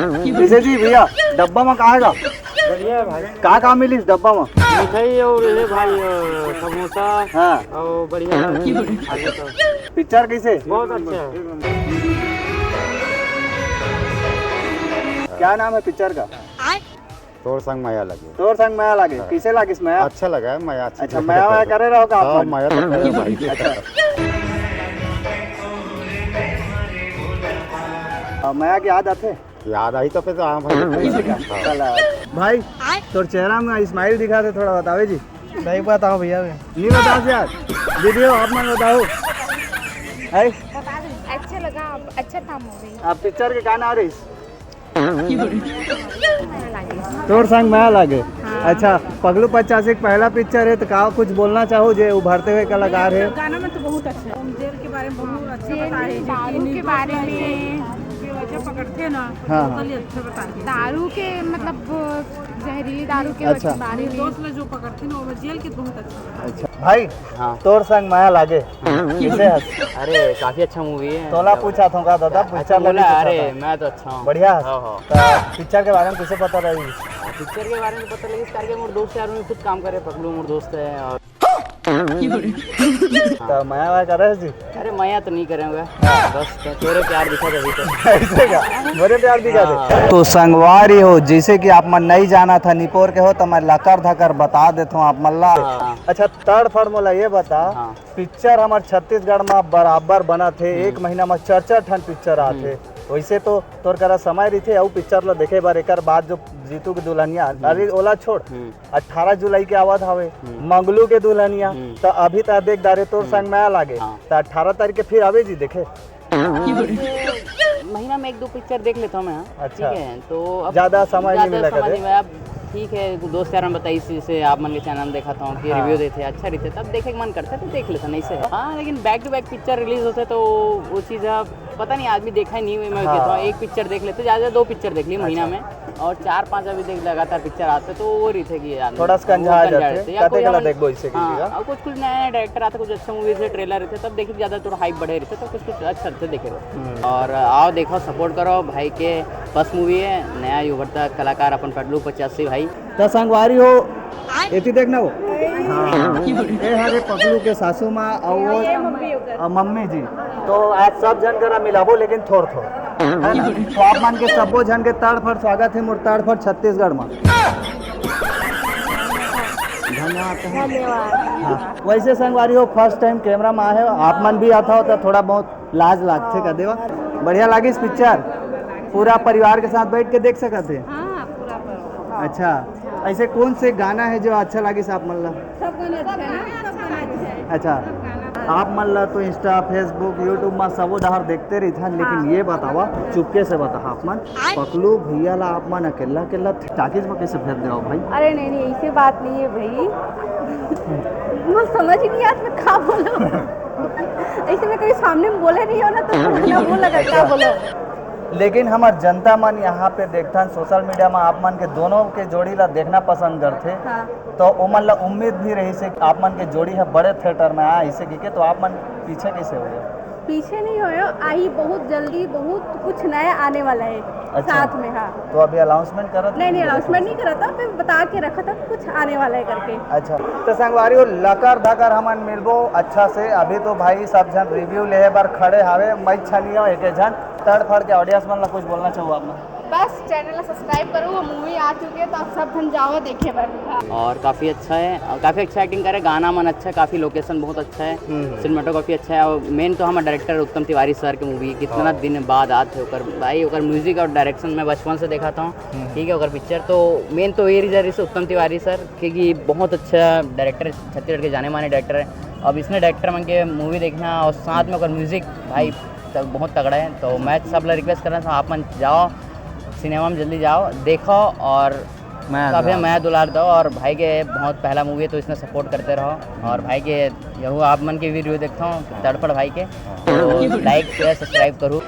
विजय जी भैया डब्बा में कहाँ का बढ़िया है भाई। कहाँ मिली इस डब्बा में? मिठाई और ये भाई समोसा हाँ और बढ़िया है। आगे तो पिक्चर कैसे? बहुत अच्छा है। क्या नाम है पिक्चर का? तोर संग माया लगे। तोर संग माया लागे। कैसे लागे इस माया? अच्छा लगा है माया। अच्छा माया वाया करे रहो का हाँ आप? माया तो करे भाई। माया की याद आते? याद आई तो फिर तो हाँ भाई। चला भाई तोर चेहरा में स्माइल दिखा दे थोड़ा बतावे जी। नहीं बताओ भैया। नहीं बताओ यार वीडियो आप मन बताओ। है अच्छा लगा, अच्छा था मूवी। आप पिक्चर के गाना आ रही तोर संग माया लागे। अच्छा पगलू 85 का पहला पिक्चर है तो का कुछ बोलना चाहो जो उभरते हुए कलाकार है? गाना में तो बहुत अच्छा है। जेल के बारे में बहुत अच्छा जेल बताए में दारू के बारे में, बेवजह पकड़ते ना हाँ। तो ये अच्छा बताए। दारू के मतलब जहरीली दारू के अच्छा। बारे में। दोस्त लोग जो पकड़ते ना वो जेल के बहुत अच्छा। अच्छा भाई हाँ। तोर संग माया लागे कैसे हंस? अरे काफी अच्छा मूवी है। तोला पूछा था का दादा अच्छा पिक्चर बोला। लगी अरे पूछा था। मैं तो अच्छा हूँ। बढ़िया हाँ हाँ। तो पिक्चर के बारे में कैसे पता रही? पिक्चर के बारे में पता लगी करके मोर दोस्त यार में खुद काम करे पकड़ू मोर दोस्त है और तो माया वाया कर रहे जी? अरे माया तो नहीं करेंगे बस तेरे प्यार दिखा दे तो। ऐसे का बड़े प्यार दिखा दे। हाँ। तो संगवारी हो जैसे कि आप मन नहीं जाना था निपोर के हो तो मैं लकर धकर बता देता हूँ आप मल्ला। हाँ। अच्छा थर्ड फॉर्मूला ये बता हाँ। पिक्चर हमारे छत्तीसगढ़ में बराबर बना थे एक महीना में 4 ठन पिक्चर आते वैसे तो तोर करा समय रही थे पिक्चर ला देखे बार एक बाद जो जीतू की दुल्हनिया अरे ओला छोड़ 18 जुलाई के आवत हवे मंगलू के दुल्हनिया तो अभी तक देख दारे तोर संग माया लागे हाँ। तो 18 तारीख के फिर आवे जी देखे। महीना में 1-2 पिक्चर देख लेता हूँ मैं। अच्छा। ठीक है तो अब ज्यादा समय नहीं मिला समय करे। नहीं मिला। अब ठीक है दोस्त यार बताई से आप मन के चैनल में देखा था कि हाँ। रिव्यू देते अच्छा रहते तब देखे के मन करता तो देख लेता नहीं से। हाँ लेकिन back to back picture release होते तो वो चीज़ पता नहीं आदमी देखा ही नहीं हुई। मैं कहता हूँ एक पिक्चर देख लेते ज़्यादा 2 पिक्चर देख ली महीना में और 4-5 अभी देख लगातार पिक्चर आते तो वो रही थे कि यार थोड़ा कंझा जाते या कोई देखो इससे हाँ और कुछ नया डायरेक्टर आता कुछ अच्छा मूवी से ट्रेलर रहते तब देखिए ज़्यादा थोड़ा हाइप बढ़े रहते तो कुछ अच्छा रहते देखे रहो और आओ देखो सपोर्ट करो भाई के फर्स्ट मूवी है नया उभरता कलाकार अपन पगलू 85 भाई तो संगवारी हो एती देखना वो हाँ ये हरे पगलू के सासू माँ और वो मम्मी जी तो आज सब जन करा मिलाबो लेकिन थोड़ थोड़ है ना? तो आप मान के सबो जन के तड़ फड़ स्वागत है मोर तड़ फड़ छत्तीसगढ़ में। धन्यवाद। हाँ वैसे संगवारी हो फर्स्ट टाइम कैमरा में आए हो आप मन भी आता हो तो थोड़ा बहुत लाज लागते का देवा बढ़िया लगी इस पिक्चर पूरा परिवार के साथ बैठ के देख सकते हैं। हाँ पूरा पर। अच्छा ऐसे कौन से गाना है जो अच्छा लगी आप मन ला? सब गाना अच्छा है ना, सब गाना अच्छा है। अच्छा आप मन ला तो इंस्टा फेसबुक यूट्यूब में सबो डहर देखते रही था लेकिन ये बतावा चुपके से बता आप मन पकलू भैया ला आप मन अकेला अकेला टाकीज में कैसे भेज दे भाई? अरे नहीं ऐसी बात नहीं है भाई। मुझे समझ ही नहीं आता मैं क्या बोलूं। ऐसे में कभी सामने में बोले नहीं हो ना तो समझना वो लगा क्या बोलो। लेकिन हमार जनता मन यहाँ पे देखता सोशल मीडिया में आप मन के दोनों के जोड़ी ला देखना पसंद करते हाँ। तो वो मन ला उम्मीद भी रही से आप मन के जोड़ी है बड़े थिएटर में आए इसे की तो आप मन पीछे कैसे हो गए? पीछे नहीं हो आई बहुत जल्दी बहुत कुछ नया आने वाला है। अच्छा। साथ में हाँ तो अभी अनाउंसमेंट करा नहीं अनाउंसमेंट नहीं करा था मैं बता के रखा था कुछ आने वाला है करके। अच्छा तो संगवारी हो लकर धकर हमन मिलबो अच्छा से अभी तो भाई सब जन रिव्यू ले बार खड़े हावे मैं छनिया एक जन तड़ फड़ के ऑडियंस मन ला कुछ बोलना चाहो आप? बस चैनल सब्सक्राइब करो वो मूवी आ चुकी है तो आप सब धन जाओ देखे बैठ। और काफ़ी अच्छा है और काफ़ी अच्छा एक्टिंग करे गाना मन अच्छा है काफ़ी लोकेशन बहुत अच्छा है सिनेमाटोग्राफी अच्छा है और मेन तो हमारे डायरेक्टर उत्तम तिवारी सर की मूवी कितना दिन बाद आते होकर भाई होकर म्यूजिक और डायरेक्शन मैं बचपन से देखा था ठीक है होकर पिक्चर तो मेन तो ये रीजन से उत्तम तिवारी सर क्योंकि बहुत अच्छा डायरेक्टर छत्तीसगढ़ के जाने माने डायरेक्टर है। अब इसने डायरेक्टर मन के मूवी देखना और साथ में होकर म्यूजिक भाई बहुत तगड़ा है तो मैं सब लोग रिक्वेस्ट कर रहा था आप मन जाओ सिनेमा में जल्दी जाओ देखो और काफ़ी मैं दुलार दो और भाई के बहुत पहला मूवी है तो इसने सपोर्ट करते रहो और भाई के यहू आप मन के भी रिव्यू देखता हूँ तड़फड़ भाई के तो लाइक शेयर सब्सक्राइब करूँ।